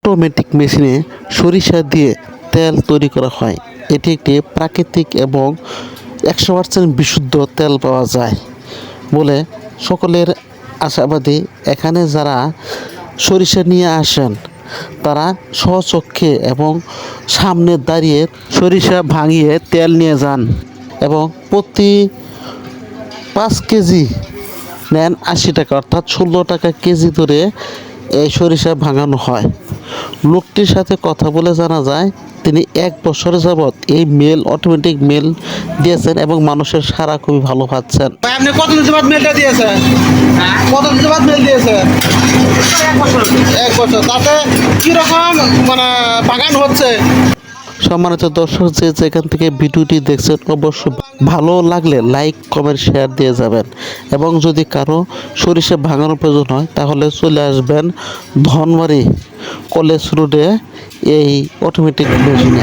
Automatic মেশিনে সরিষা দিয়ে তেল তৈরি করা হয়। এটি একটি প্রাকৃতিক এবং 100% বিশুদ্ধ তেল পাওয়া যায় বলে সকলের আশাবাদী। এখানে যারা সরিষা নিয়ে আসেন তারা স্বচক্ষে এবং সামনে দাঁড়িয়ে সরিষা ভাঙিয়ে তেল নিয়ে যান এবং প্রতি 5 কেজি নেন 80 টাকা, অর্থাৎ 16 টাকা কেজি ধরে এই সরিষা ভাঙানো হয়। লোকটির সাথে কথা বলে জানা যায় তিনি 1 বছর যাবৎ এই মেল অটোমেটিক মেল দিয়েছেন এবং মানুষের সাড়া খুবই ভালো পাচ্ছেন। ভাই আপনি কত দিন বাদ মেলটা দিয়েছেন? কত দিন বাদ মেল দিয়েছেন? 1 বছর। 1 বছর। তাতে কিরকম মানে বাগান হচ্ছে? সম্মানিত দর্শক, যে যেখান থেকে ভিডিওটি দেখছেন অবশ্যই ভালো লাগলে লাইক কমেন্ট শেয়ার দিয়ে যাবেন এবং যদি কারো সরিষা ভাঙানোর প্রয়োজন হয় তাহলে চলে আসবেন ধনবাড়ি কলেজ রোডে এই অটোমেটিক মেশিনে।